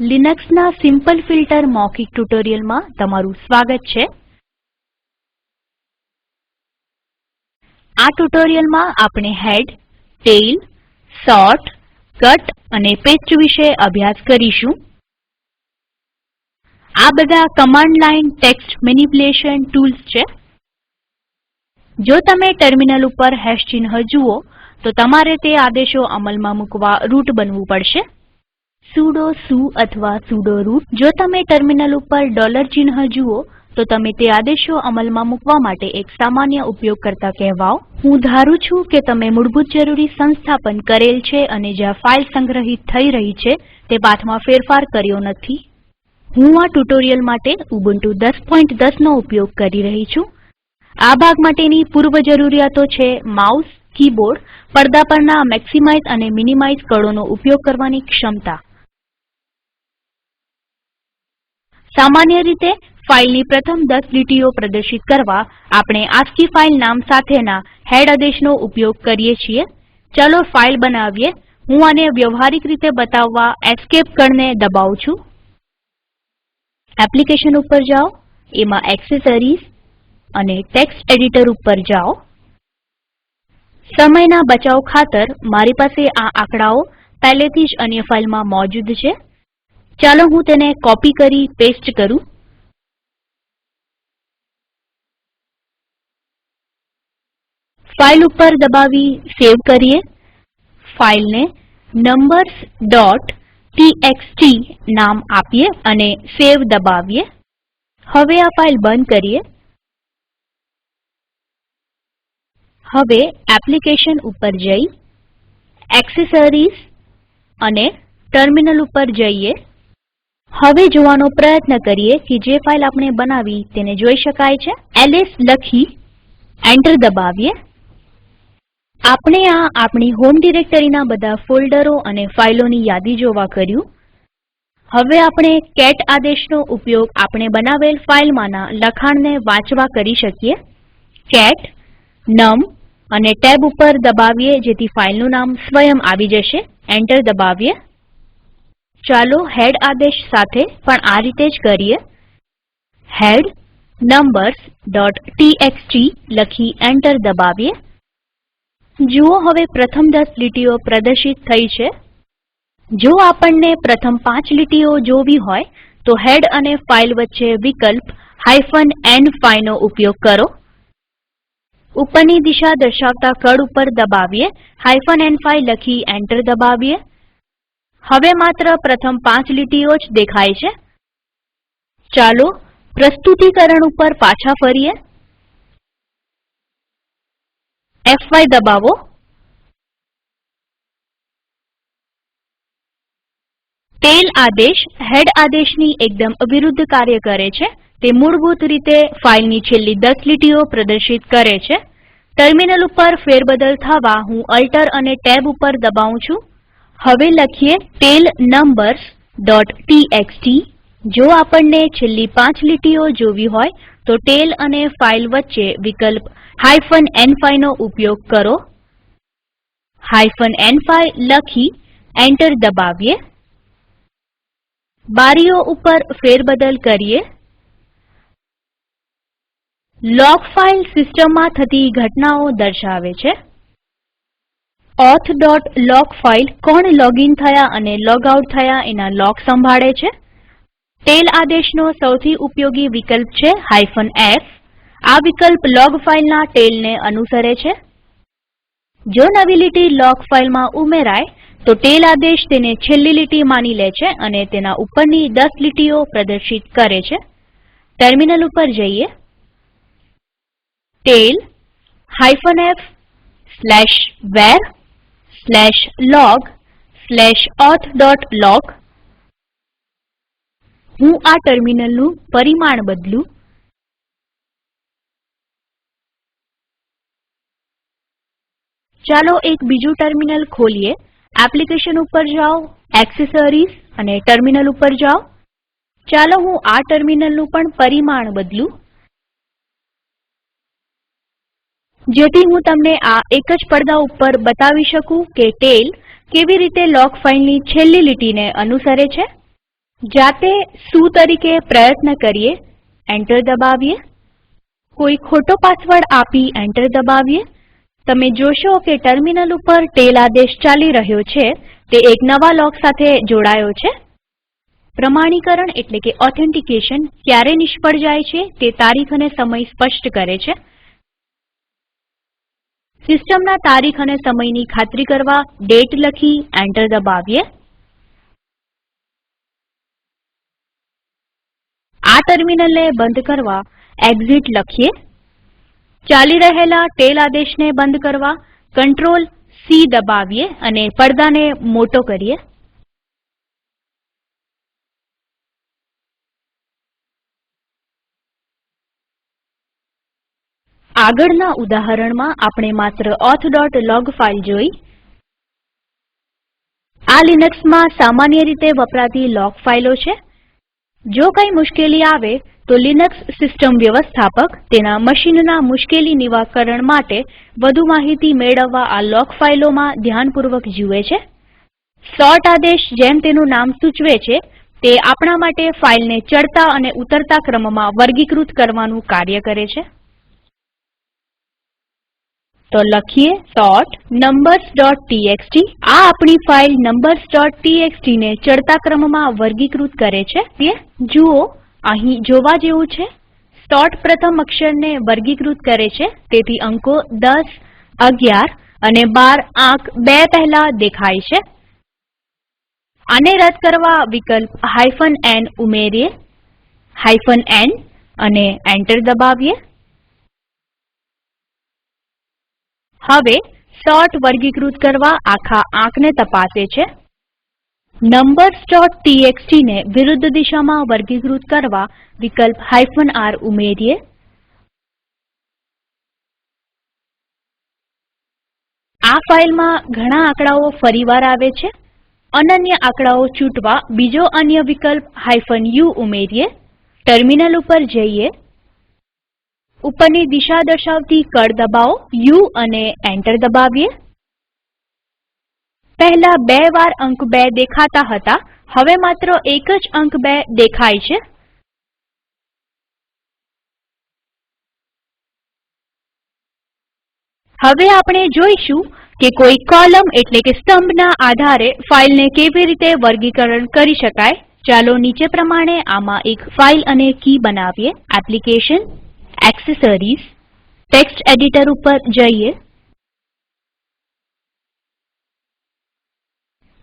લિનક્સના simple filter મૌખિક ટ્યુટોરિયલમાં તમારું સ્વાગત છે. આ ટ્યુટોરિયલમાં આપણે હેડ, ટેલ, સોર્ટ, કટ અને પેસ્ટ વિશે અભ્યાસ કરીશું. આ બધા command line text manipulation tools છે. જો તમે ટર્મિનલ ઉપર હેશ ચિહ્ન જુઓ તો તમારે તે આદેશો અમલમાં મૂકવા રૂટ બનવું પડશે. સુડો સુ અથવા સુડો રૂટ. જો તમે ટર્મિનલ ઉપર $ચિહ્ન જુઓ તો તમે તે આદેશો અમલમાં મૂકવા માટે એક સામાન્ય ઉપયોગકર્તા કહેવાઓ. હું ધારું છું કે તમે મૂળભૂત જરૂરી સંસ્થાપન કરેલ છે અને જ્યાં ફાઇલ સંગ્રહિત થઈ રહી છે તે પાથમાં ફેરફાર કર્યો નથી. હું આ ટ્યુટોરિયલ માટે ઉબુન્ટુ 10.10નો ઉપયોગ કરી રહી છું. આ ભાગ માટેની પૂર્વ જરૂરિયાતો છે માઉસ, કીબોર્ડ, પડદા પરના મેક્સિમાઇઝ અને મિનિમાઇઝ કળોનો ઉપયોગ કરવાની ક્ષમતા. સામાન્ય રીતે ફાઇલની પ્રથમ 10 લીટીઓ પ્રદર્શિત કરવા આપણે આસ્કી ફાઈલ નામ સાથેના હેડ આદેશનો ઉપયોગ કરીએ છીએ. ચાલો ફાઈલ બનાવીએ. હું આને વ્યવહારિક રીતે બતાવવા એસ્કેપ કળને દબાવું છું. એપ્લિકેશન ઉપર જાઓ, એમાં એક્સેસરીઝ અને ટેક્સ્ટ એડિટર ઉપર જાઓ. સમયના બચાવ ખાતર મારી પાસે આ આંકડાઓ પહેલેથી જ અન્ય ફાઈલમાં મોજૂદ છે. ચાલો હું તેને કોપી કરી પેસ્ટ કરું. ફાઈલ ઉપર દબાવી સેવ કરીએ. ફાઈલને numbers.txt નામ આપીએ અને સેવ દબાવીએ. હવે આ ફાઈલ બંધ કરીએ. હવે એપ્લિકેશન ઉપર જઈ એક્સેસરીઝ અને ટર્મિનલ ઉપર જઈએ. હવે જોવાનો પ્રયત્ન કરીએ કે જે ફાઈલ આપણે બનાવી તેને જોઈ શકાય છે. એલએસ લખી એન્ટર દબાવીએ. આપણે આ આપણી હોમ ડિરેક્ટરીના બધા ફોલ્ડરો અને ફાઈલોની યાદી જોવા કર્યું. હવે આપણે કેટ આદેશનો ઉપયોગ આપણે બનાવેલ ફાઈલમાંના લખાણને વાંચવા કરી શકીએ. કેટ નમ અને ટેબ ઉપર દબાવીએ જેથી ફાઈલનું નામ સ્વયં આવી જશે. એન્ટર દબાવીએ. ચાલો હેડ આદેશ સાથે પણ આ રીતે જ કરીએ. હેડ numbers.txt લખી એન્ટર દબાવીએ. જુઓ હવે પ્રથમ 10 લીટીઓ પ્રદર્શિત થઈ છે. જો આપણને પ્રથમ 5 લીટીઓ જોવી હોય તો હેડ અને ફાઈલ વચ્ચે વિકલ્પ -n5 નો ઉપયોગ કરો. ઉપરની દિશા દર્શાવતા કળ ઉપર દબાવીએ. -n5 લખી એન્ટર દબાવીએ. હવે માત્ર પ્રથમ 5 લીટીઓ જ દેખાય છે. ચાલો પ્રસ્તુતિકરણ ઉપર પાછા ફરીએ. F5 દબાવો. ટેલ આદેશ હેડ આદેશની એકદમ વિરુદ્ધ કાર્ય કરે છે. તે મૂળભૂત રીતે ફાઈલની છેલ્લી 10 લીટીઓ પ્રદર્શિત કરે છે. ટર્મિનલ ઉપર ફેરબદલ થવા હું અલ્ટર અને ટેબ ઉપર દબાવું છું. હવે લખીએ ટેલ numbers.txt. જો આપણને છેલ્લી 5 લીટીઓ જોવી હોય તો ટેલ અને ફાઈલ વચ્ચે વિકલ્પ -n5 નો ઉપયોગ કરો. -n5 લખી એન્ટર દબાવીએ. બારીઓ ઉપર ફેરબદલ કરીએ. લોગ ફાઈલ સિસ્ટમમાં થતી ઘટનાઓ દર્શાવે છે. auth.log ફાઈલ કોણ લોગઇન થયા અને લોગ આઉટ થયા એના લોગ સંભાળે છે. ટેલ આદેશનો સૌથી ઉપયોગી વિકલ્પ છે -f. આ વિકલ્પ લોગ ફાઈલના ટેલને અનુસરે છે. જો નવી લીટી લોગ ફાઈલમાં ઉમેરાય તો ટેલ આદેશ તેને છેલ્લી લીટી માની લે છે અને તેના ઉપરની 10 લીટીઓ પ્રદર્શિત કરે છે. ટર્મિનલ ઉપર જઈએ. ટેલ -var/log/auth.log. હું આ ટર્મિનલનું પરિમાણ બદલું. ચાલો એક બીજું ટર્મિનલ ખોલીએ. એપ્લિકેશન ઉપર જાઓ, એક્સેસરીઝ અને ટર્મિનલ ઉપર જાઓ. ચાલો હું આ ટર્મિનલનું પણ પરિમાણ બદલું જેથી હું તમને આ એક જ પડદા ઉપર બતાવી શકું કે ટેલ કેવી રીતે લોગ ફાઈલની છેલ્લી લીટીને અનુસરે છે. જાતે સુ તરીકે પ્રયત્ન કરીએ, એન્ટર દબાવીએ. કોઈ ખોટો પાસવર્ડ આપી એન્ટર દબાવીએ. તમે જોશો કે ટર્મિનલ ઉપર ટેલ આદેશ ચાલી રહ્યો છે તે એક નવા લોગ સાથે જોડાયો છે. પ્રમાણીકરણ એટલે કે ઓથેન્ટિકેશન ક્યારે નિષ્ફળ જાય છે તે તારીખ અને સમય સ્પષ્ટ કરે છે. સિસ્ટમના તારીખ અને સમયની ખાતરી કરવા ડેટ લખી એન્ટર દબાવીએ. આ ટર્મિનલને બંધ કરવા એક્ઝિટ લખીએ. ચાલી રહેલા ટેલ આદેશને બંધ કરવા Ctrl+C દબાવીએ અને પડદાને મોટો કરીએ. આગળના ઉદાહરણમાં આપણે માત્ર auth.log ફાઈલ જોઈ. આ લિનક્સમાં સામાન્ય રીતે વપરાતી લોગ ફાઈલો છે. જો કઈ મુશ્કેલી આવે તો લિનક્સ સિસ્ટમ વ્યવસ્થાપક તેના મશીનના મુશ્કેલી નિવારણ માટે વધુ માહિતી મેળવવા આ લોગ ફાઈલોમાં ધ્યાનપૂર્વક જુએ છે. સોર્ટ આદેશ જેમ તેનું નામ સૂચવે છે તે આપણા માટે ફાઈલને ચડતા અને ઉતરતા ક્રમમાં વર્ગીકૃત કરવાનું કાર્ય કરે છે. તો લખીએ સોર્ટ numbers.txt. આ આપણી ફાઈલ numbers.txt ને ચડતા ક્રમમાં વર્ગીકૃત કરે છે. જુઓ અહીં જોવા જેવું છે. સોર્ટ પ્રથમ અક્ષરને વર્ગીકૃત કરે છે તેથી અંકો 10, 11 અને 12 આંક 2 પહેલા દેખાય છે. આને રદ કરવા વિકલ્પ -n ઉમેરીએ, -n અને એન્ટર દબાવીએ. હવે સોર્ટ વર્ગીકૃત કરવા આખા આંકને તપાસે છે. numbers.txt ને વિરુદ્ધ દિશામાં વર્ગીકૃત કરવા વિકલ્પ -r ઉમેરીએ. આ ફાઈલમાં ઘણા આંકડાઓ ફરીવાર આવે છે. અનન્ય આંકડાઓ ચૂંટવા બીજો અન્ય વિકલ્પ -u ઉમેરીએ. ટર્મિનલ ઉપર જઈએ. ઉપરની દિશા દર્શાવતી કળ દબાવો U અને એન્ટર દબાવીએ. પહેલા 2 વાર અંક 2 દેખાતા હતા, હવે માત્ર એક જ અંક 2 દેખાય છે. હવે આપણે જોઈશું કે કોઈ કોલમ એટલે કે સ્તંભના આધારે ફાઈલને કેવી રીતે વર્ગીકરણ કરી શકાય. ચાલો નીચે પ્રમાણે આમાં એક ફાઈલ અને કી બનાવીએ. એપ્લિકેશન, એક્સેસરીઝ, ટેક્સ્ટ એડિટર ઉપર જઈએ.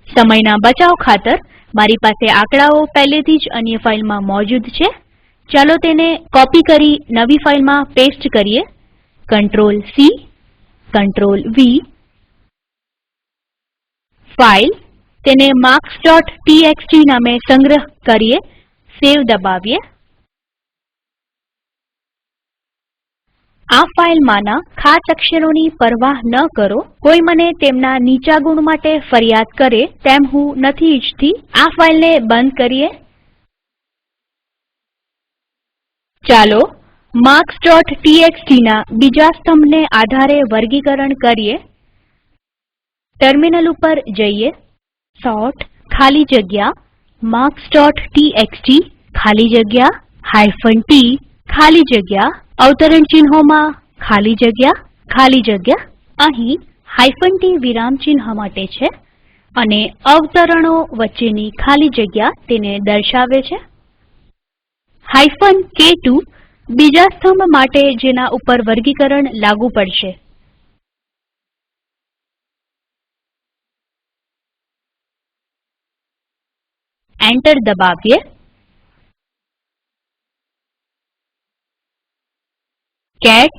સમયના બચાવ ખાતર મારી પાસે આંકડાઓ પહેલેથી જ અન્ય ફાઈલમાં મોજૂદ છે. ચાલો તેને કોપી કરી નવી ફાઈલમાં પેસ્ટ કરીએ. Ctrl+C, Ctrl+V. ફાઈલ તેને marks.txt નામે સંગ્રહ કરીએ. સેવ દબાવીએ. આ ફાઈલમાંના ખાસ અક્ષરોની પરવાહ ન કરો. કોઈ મને તેમના નીચા ગુણ માટે ફરિયાદ કરે તેમ હું નથી ઈચ્છતી. આ ફાઈલને બંધ કરીએ. ચાલો marks.txt ના બીજા સ્તંભને આધારે વર્ગીકરણ કરીએ. ટર્મિનલ ઉપર જઈએ. સોર્ટ ખાલી જગ્યા marks.txt ખાલી જગ્યા -t ખાલી જગ્યા અવતરણ ચિહ્નોમાં ખાલી જગ્યા. અહીં -t વિરામ ચિહ્ન માટે છે અને અવતરણો વચ્ચેની ખાલી જગ્યા તેને દર્શાવે છે. -k2 બીજા સ્તંભ માટે જેના ઉપર વર્ગીકરણ લાગુ પડશે. એન્ટર દબાવીએ. Cat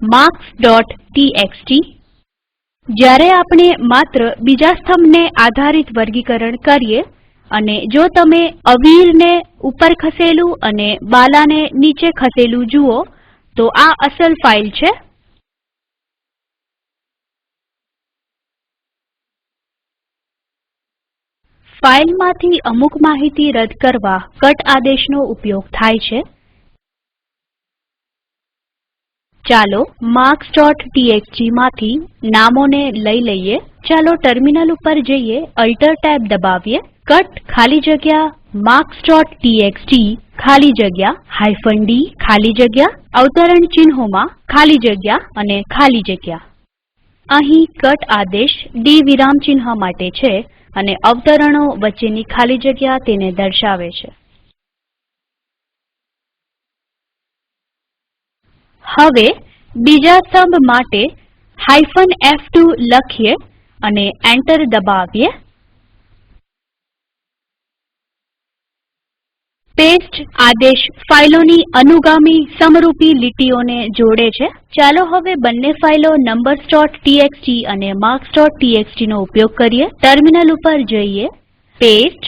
marks.txt. જ્યારે આપણે માત્ર બીજા સ્તંભને આધારિત વર્ગીકરણ કરીએ અને જો તમે અવીરને ઉપર ખસેલું અને બાલાને નીચે ખસેલું જુઓ તો આ અસલ ફાઈલ છે. ફાઈલમાંથી અમુક માહિતી રદ કરવા કટ આદેશનો ઉપયોગ થાય છે. ચાલો marks.txt માંથી નામોને લઈ લઈએ. ચાલો ટર્મિનલ ઉપર જઈએ. Alt ટેબ દબાવીએ. કટ ખાલી જગ્યા marks.txt ખાલી જગ્યા -d ખાલી જગ્યા અવતરણ ચિહ્નોમાં ખાલી જગ્યા અને ખાલી જગ્યા. અહીં કટ આદેશ ડી વિરામ ચિહ્ન માટે છે અને અવતરણો વચ્ચેની ખાલી જગ્યા તેને દર્શાવે છે. હવે બીજા સ્તંભ માટે -f2 લખીએ અને એન્ટર દબાવીએ. પેસ્ટ આદેશ ફાઈલોની અનુગામી સમરૂપી લીટીઓને જોડે છે. ચાલો હવે બંને ફાઈલો numbers.txt અને marks.txt નો ઉપયોગ કરીએ. ટર્મિનલ ઉપર જઈએ, પેસ્ટ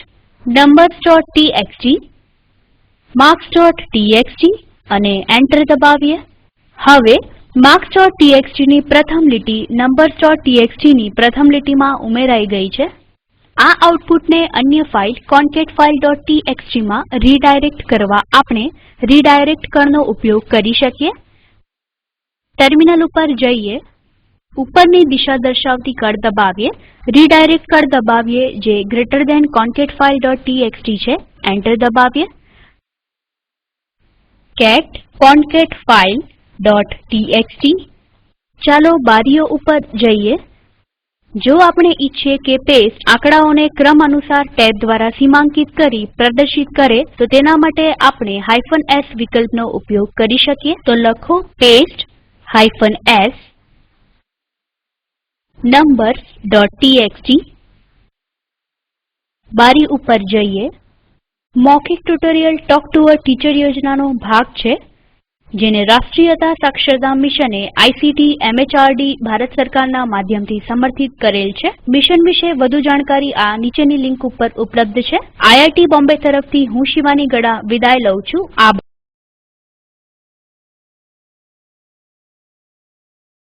numbers.txt, marks.txt અને એન્ટર દબાવીએ. હવે marks.txt ની પ્રથમ લીટી numbers.txt ની પ્રથમ લીટીમાં ઉમેરાઈ ગઈ છે. આ આઉટપુટને અન્ય ફાઈલ concatfile.txt માં રીડાયરેક્ટ કરવા આપણે રીડાયરેક્ટ કળનો ઉપયોગ કરી શકીએ. ટર્મિનલ ઉપર જઈએ, ઉપરની દિશા દર્શાવતી કળ દબાવીએ, રીડાયરેક્ટ કળ દબાવીએ જે ગ્રેટર ધેન concatfile.txt છે. એન્ટર દબાવીએ. cat concatfile.txt. ચાલો બારીઓ ઉપર જઈએ. જો આપણે ઈચ્છીએ કે પેસ્ટ આંકડાઓને ક્રમ અનુસાર ટેબ દ્વારા સીમાંકિત કરી પ્રદર્શિત કરે તો તેના માટે આપણે -s વિકલ્પનો ઉપયોગ કરી શકીએ. તો લખો પેસ્ટ -s numbers.txt. બારી ઉપર જઈએ. મૌખિક tutorial talk to a teacher યોજનાનો ભાગ છે જેને રાષ્ટ્રીયતા સાક્ષરતા મિશને આઇસીટી એમએચઆરડી ભારત સરકારના માધ્યમથી સમર્થિત કરેલ છે. મિશન વિશે વધુ જાણકારી આ નીચેની લિંક ઉપર ઉપલબ્ધ છે. આઈઆઈટી બોમ્બે તરફથી હું શિવાની ગડા વિદાય લઉં છું. આભાર.